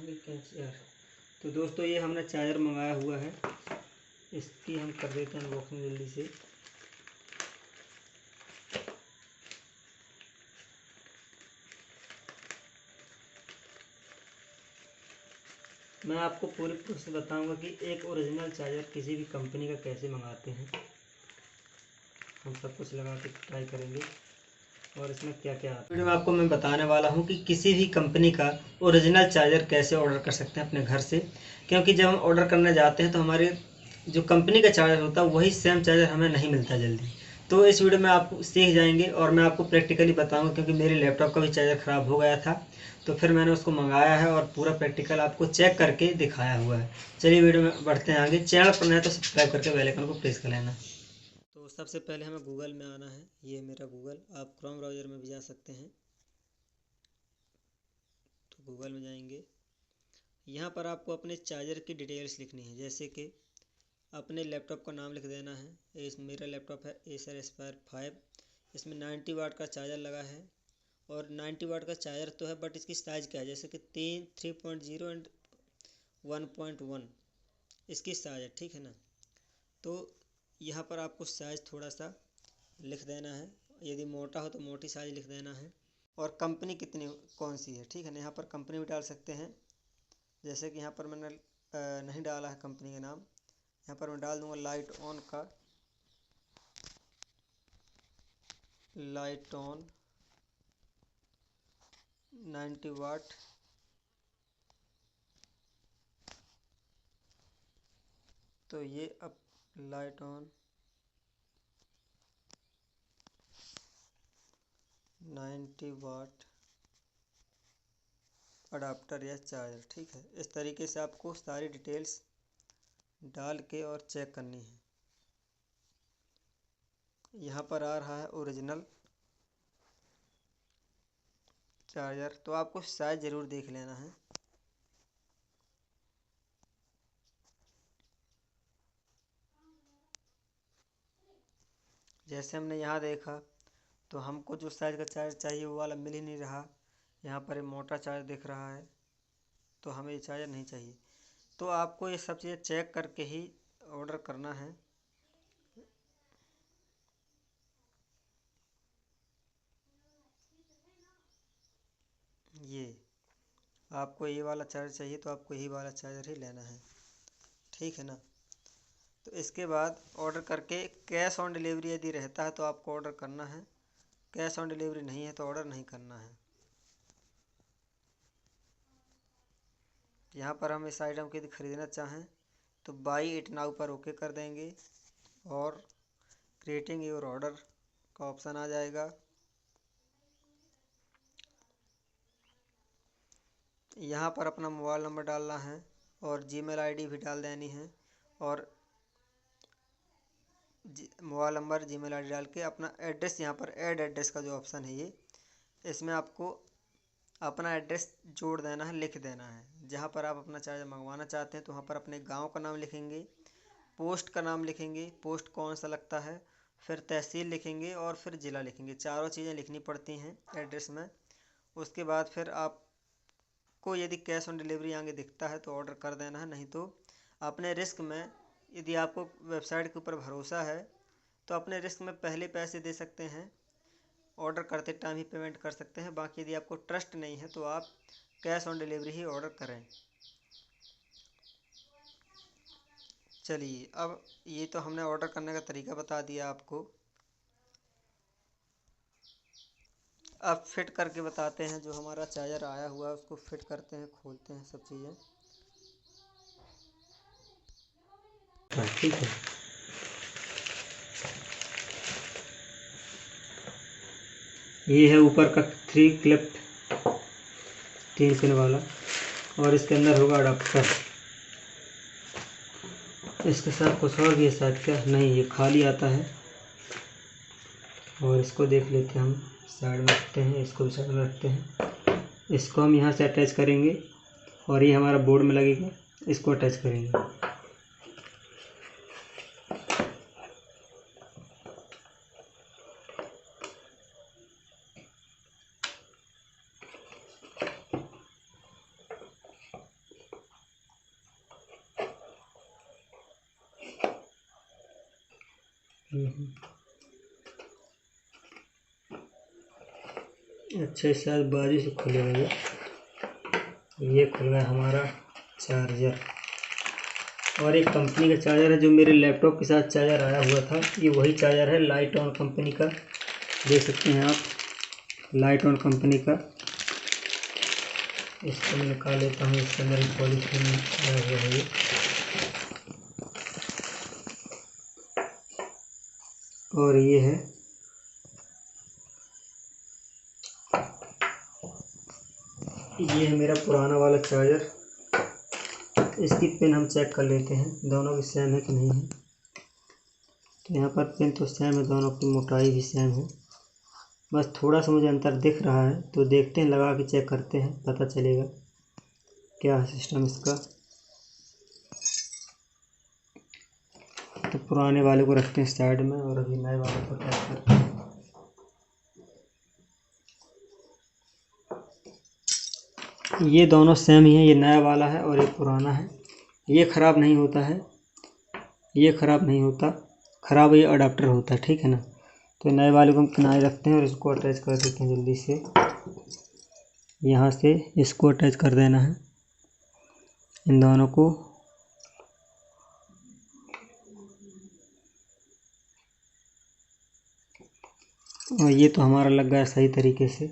यार। तो दोस्तों ये हमने चार्जर मंगाया हुआ है, इसकी हम कर देते हैं अनबॉक्सिंग जल्दी से। मैं आपको पूरी प्रोसेस बताऊंगा कि एक ओरिजिनल चार्जर किसी भी कंपनी का कैसे मंगाते हैं। हम सब कुछ लगा के ट्राई करेंगे और इसमें क्या क्या आता है। वीडियो में आपको मैं बताने वाला हूं कि किसी भी कंपनी का ओरिजिनल चार्जर कैसे ऑर्डर कर सकते हैं अपने घर से, क्योंकि जब हम ऑर्डर करने जाते हैं तो हमारे जो कंपनी का चार्जर होता है वही सेम चार्जर हमें नहीं मिलता जल्दी। तो इस वीडियो में आप सीख जाएंगे और मैं आपको प्रैक्टिकली बताऊंगा, क्योंकि मेरे लैपटॉप का भी चार्जर ख़राब हो गया था तो फिर मैंने उसको मंगाया है और पूरा प्रैक्टिकल आपको चेक करके दिखाया हुआ है। चलिए वीडियो में बढ़ते हैं आगे। चैनल पर नए तो सब्सक्राइब करके बेल आइकन को प्रेस कर लेना। तो सबसे पहले हमें गूगल में आना है। ये मेरा गूगल, आप क्रोम ब्राउज़र में भी जा सकते हैं। तो गूगल में जाएंगे, यहाँ पर आपको अपने चार्जर की डिटेल्स लिखनी है, जैसे कि अपने लैपटॉप का नाम लिख देना है। मेरा लैपटॉप है एसर एस्पायर 5, इसमें 90 वाट का चार्जर लगा है और 90 वाट का चार्जर तो है, बट इसकी साइज़ क्या है, जैसे कि 3.0 एंड 1.1 इसकी साइज़ है, ठीक है ना। तो यहाँ पर आपको साइज़ थोड़ा सा लिख देना है, यदि मोटा हो तो मोटी साइज़ लिख देना है। और कंपनी कितनी कौन सी है, ठीक है ना। यहाँ पर कंपनी भी डाल सकते हैं, जैसे कि यहाँ पर मैंने नहीं डाला है कंपनी का नाम। यहाँ पर मैं डाल दूँगा लाइटऑन का, लाइटऑन 90 वाट। तो ये अब लाइटऑन 90 वाट अडाप्टर या चार्जर, ठीक है। इस तरीके से आपको सारी डिटेल्स डाल के और चेक करनी है। यहाँ पर आ रहा है ओरिजिनल चार्जर, तो आपको साइज ज़रूर देख लेना है। जैसे हमने यहाँ देखा तो हमको जो साइज़ का चार्जर चाहिए वो वाला मिल ही नहीं रहा। यहाँ पर एक मोटा चार्जर दिख रहा है, तो हमें ये चार्जर नहीं चाहिए। तो आपको ये सब चीज़ें चेक करके ही ऑर्डर करना है। ये आपको ये वाला चार्जर चाहिए तो आपको यही वाला चार्जर ही लेना है, ठीक है ना। तो इसके बाद ऑर्डर करके कैश ऑन डिलीवरी यदि रहता है तो आपको ऑर्डर करना है, कैश ऑन डिलीवरी नहीं है तो ऑर्डर नहीं करना है। यहाँ पर हम इस आइटम को यदि ख़रीदना चाहें तो बाई इट नाउ पर ओके कर देंगे और क्रिएटिंग योर ऑर्डर का ऑप्शन आ जाएगा। यहाँ पर अपना मोबाइल नंबर डालना है और जीमेल आईडी भी डाल देनी है, और मोबाइल नंबर जीमेल आईडी डाल के अपना एड्रेस, यहाँ पर ऐड एड्रेस का जो ऑप्शन है ये, इसमें आपको अपना एड्रेस जोड़ देना है, लिख देना है। जहाँ पर आप अपना चार्जर मंगवाना चाहते हैं तो वहाँ पर अपने गांव का नाम लिखेंगे, पोस्ट का नाम लिखेंगे, पोस्ट कौन सा लगता है, फिर तहसील लिखेंगे और फिर ज़िला लिखेंगे। चारों चीज़ें लिखनी पड़ती हैं एड्रेस में। उसके बाद फिर आपको यदि कैश ऑन डिलीवरी आगे दिखता है तो ऑर्डर कर देना है, नहीं तो अपने रिस्क में, यदि आपको वेबसाइट के ऊपर भरोसा है तो अपने रिस्क में पहले पैसे दे सकते हैं, ऑर्डर करते टाइम ही पेमेंट कर सकते हैं। बाकी यदि आपको ट्रस्ट नहीं है तो आप cash on delivery he order करें। चलिए, अब ये तो हमने ऑर्डर करने का तरीका बता दिया आपको। अब फिट करके बताते हैं। जो हमारा चार्जर आया हुआ है उसको फिट करते हैं, खोलते हैं सब चीज़ें, ठीक है। ये है ऊपर का 3 क्लिप 3 पिन वाला, और इसके अंदर होगा अडाप्टर। इसके साथ कुछ और भी है शायद, क्या नहीं, ये खाली आता है। और इसको देख लेते हैं, हम साइड में रखते हैं, इसको भी साइड में रखते हैं। इसको हम यहाँ से अटैच करेंगे और ये हमारा बोर्ड में लगेगा, इसको अटैच करेंगे। अच्छा, शायद बाजू से खुलेगा ये खुल गया हमारा चार्जर। और एक कंपनी का चार्जर है जो मेरे लैपटॉप के साथ चार्जर आया हुआ था, ये वही चार्जर है लाइट ऑन कंपनी का, देख सकते हैं आप, लाइट ऑन कंपनी का। इसको मैं निकाल लेता हूँ, इसके अंदर पॉलीथीन आया हुआ है ये। और ये है मेरा पुराना वाला चार्जर। इसकी पिन हम चेक कर लेते हैं, दोनों की सेम है कि नहीं है। तो यहाँ पर पिन तो सेम है, दोनों की मोटाई भी सेम है, बस थोड़ा सा मुझे अंतर दिख रहा है। तो देखते हैं, लगा के चेक करते हैं, पता चलेगा क्या है सिस्टम इसका। तो पुराने वाले को रखते हैं साइड में और अभी नए वाले को टैप करते हैं। ये दोनों सेम ही हैं, ये नया वाला है और ये पुराना है। ये ख़राब नहीं होता है, ये ख़राब नहीं होता, ख़राब ये अडाप्टर होता है, ठीक है ना। तो नए वाले को हम किनारे रखते हैं और इसको अटैच कर देते हैं जल्दी से। यहाँ से इसको अटैच कर देना है, इन दोनों को। और ये तो हमारा लग गया सही तरीके से।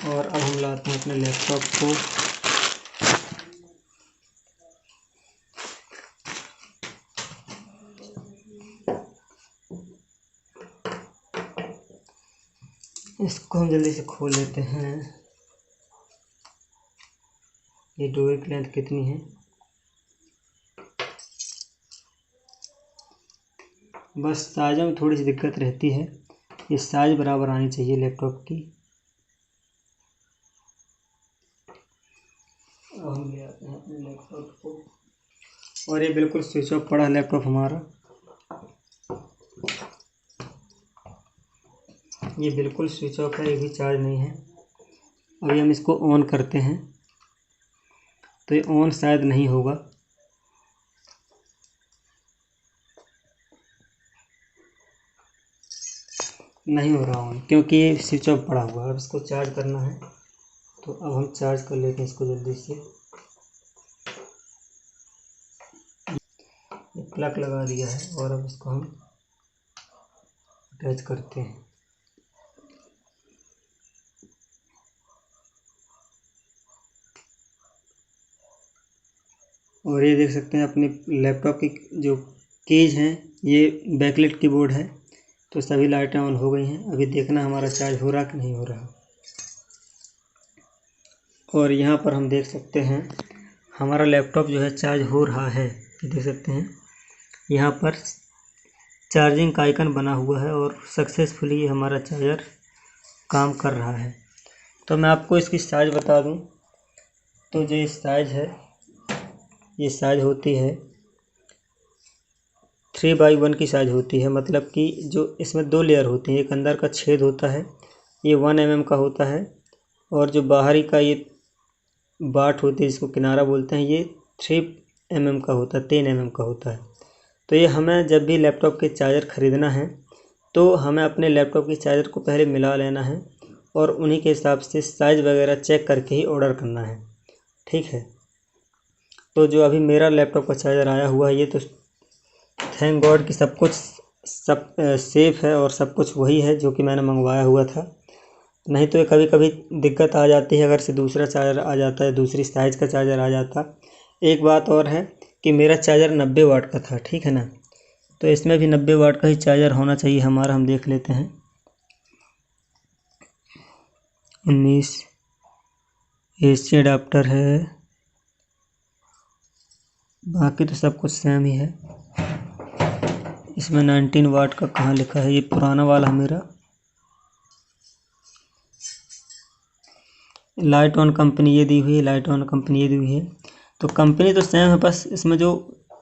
और अब हम लाते हैं अपने लैपटॉप को, इसको हम जल्दी से खोल लेते हैं। ये डोर की लेंथ कितनी है, बस साइज़ों में थोड़ी सी दिक्कत रहती है, ये साइज़ बराबर आनी चाहिए लैपटॉप की। अब हम ले आते हैं अपने लैपटॉप को, और ये बिल्कुल स्विच ऑफ पड़ा है लैपटॉप हमारा, ये बिल्कुल स्विच ऑफ है, ये भी चार्ज नहीं है। अभी हम इसको ऑन करते हैं, तो ये ऑन शायद नहीं होगा, नहीं हो रहा ऑन, क्योंकि ये स्विच ऑफ पड़ा हुआ है। अब इसको चार्ज करना है, तो अब हम चार्ज कर लेते हैं इसको जल्दी से। प्लग लगा दिया है और अब इसको हम अटैच करते हैं। और ये देख सकते हैं अपने लैपटॉप की जो कीज हैं, ये बैकलाइट कीबोर्ड है, तो सभी लाइटें ऑन हो गई हैं। अभी देखना हमारा चार्ज हो रहा कि नहीं हो रहा। और यहाँ पर हम देख सकते हैं हमारा लैपटॉप जो है चार्ज हो रहा है, देख सकते हैं यहाँ पर चार्जिंग का आइकन बना हुआ है और सक्सेसफुली हमारा चार्जर काम कर रहा है। तो मैं आपको इसकी साइज़ बता दूं, तो जो साइज़ है, ये साइज़ होती है 3x1 की साइज़ होती है। मतलब कि जो इसमें 2 लेयर होती हैं, एक अंदर का छेद होता है, ये 1 mm का होता है, और जो बाहरी का ये बाट होती है जिसको किनारा बोलते हैं, ये 3 mm का होता है, 3 mm का होता है। तो ये हमें जब भी लैपटॉप के चार्जर ख़रीदना है तो हमें अपने लैपटॉप के चार्जर को पहले मिला लेना है और उन्हीं के हिसाब से साइज़ वगैरह चेक करके ही ऑर्डर करना है, ठीक है। तो जो अभी मेरा लैपटॉप का चार्जर आया हुआ है, ये तो थैंक गॉड कि सब कुछ सेफ़ है और सब कुछ वही है जो कि मैंने मंगवाया हुआ था। नहीं तो कभी कभी दिक्कत आ जाती है, अगर से दूसरा चार्जर आ जाता है, दूसरी साइज़ का चार्जर आ जाता। एक बात और है कि मेरा चार्जर 90 वाट का था, ठीक है ना, तो इसमें भी 90 वाट का ही चार्जर होना चाहिए हमारा। हम देख लेते हैं, 19 AC अडाप्टर है, बाकी तो सब कुछ सेम ही है। इसमें 19 वाट का कहाँ लिखा है, ये पुराना वाला मेरा लाइट ऑन कंपनी ये दी हुई है, लाइट ऑन कंपनी ये दी हुई है। तो कंपनी तो सेम है, बस इसमें जो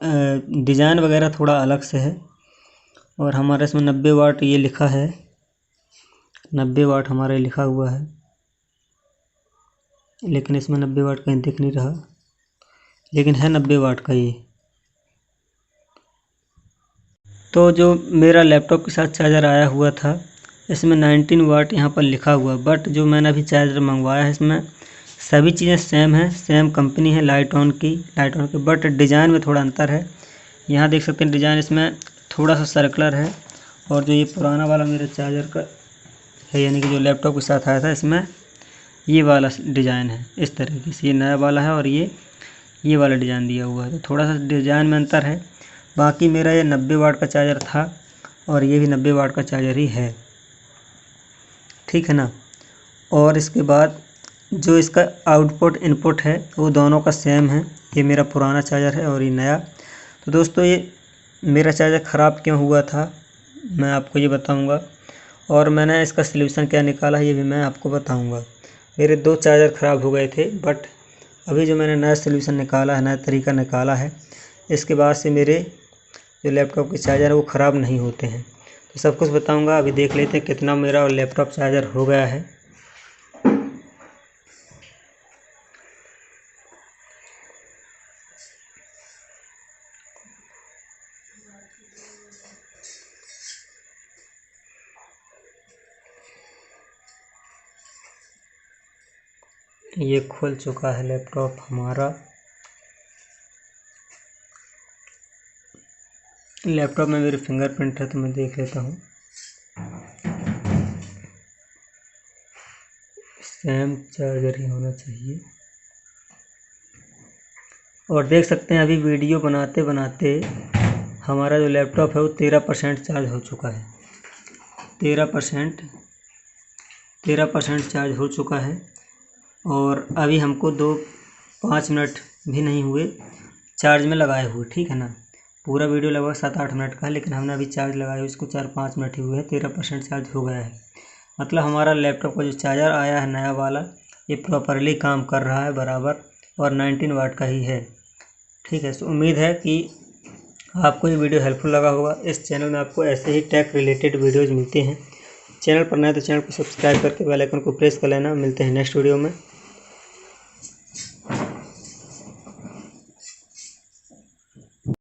डिज़ाइन वगैरह थोड़ा अलग से है। और हमारे इसमें 90 वाट ये लिखा है, 90 वाट हमारे लिखा हुआ है, लेकिन इसमें 90 वाट कहीं दिख नहीं रहा, लेकिन है 90 वाट का ये। तो जो मेरा लैपटॉप के साथ चार्जर आया हुआ था इसमें 19 वाट यहाँ पर लिखा हुआ, बट जो मैंने अभी चार्जर मंगवाया है इसमें सभी चीज़ें सेम हैं, सेम कंपनी है लाइटऑन की, बट डिज़ाइन में थोड़ा अंतर है। यहाँ देख सकते हैं डिज़ाइन इसमें थोड़ा सा सर्कुलर है, और जो ये पुराना वाला मेरे चार्जर का है यानी कि जो लैपटॉप के साथ आया था इसमें ये वाला डिज़ाइन है इस तरीके से, ये नया वाला है और ये वाला डिज़ाइन दिया हुआ है, तो थोड़ा सा डिज़ाइन में अंतर है। बाकी मेरा ये 90 वाट का चार्जर था और ये भी 90 वाट का चार्जर ही है, ठीक है ना। और इसके बाद जो इसका आउटपुट इनपुट है वो दोनों का सेम है, ये मेरा पुराना चार्जर है और ये नया। तो दोस्तों ये मेरा चार्जर ख़राब क्यों हुआ था मैं आपको ये बताऊंगा, और मैंने इसका सलूशन क्या निकाला है ये भी मैं आपको बताऊंगा। मेरे 2 चार्जर ख़राब हो गए थे, बट अभी जो मैंने नया सलूशन निकाला है, नया तरीका निकाला है, इसके बाद से मेरे जो लैपटॉप के चार्जर है वो ख़राब नहीं होते हैं। तो सब कुछ बताऊंगा। अभी देख लेते हैं कितना मेरा लैपटॉप चार्जर हो गया है। ये खुल चुका है लैपटॉप हमारा। लैपटॉप में मेरे फिंगरप्रिंट है तो मैं देख लेता हूँ। सेम चार्जर ही होना चाहिए। और देख सकते हैं अभी वीडियो बनाते बनाते हमारा जो लैपटॉप है वो 13% चार्ज हो चुका है। 13% चार्ज हो चुका है, और अभी हमको 5 मिनट भी नहीं हुए चार्ज में लगाए हुए, ठीक है ना। पूरा वीडियो लगभग 7-8 मिनट का है, लेकिन हमने अभी चार्ज लगाया इसको 4-5 मिनट ही हुए हैं, 13% चार्ज हो गया है। मतलब हमारा लैपटॉप का जो चार्जर आया है नया वाला ये प्रॉपरली काम कर रहा है बराबर, और 19 वाट का ही है, ठीक है। तो उम्मीद है कि आपको ये वीडियो हेल्पफुल लगा होगा। इस चैनल में आपको ऐसे ही टेक रिलेटेड वीडियोज़ मिलते हैं। चैनल पर नए तो चैनल को सब्सक्राइब करके बेल आइकन को प्रेस कर लेना। मिलते हैं नेक्स्ट वीडियो में।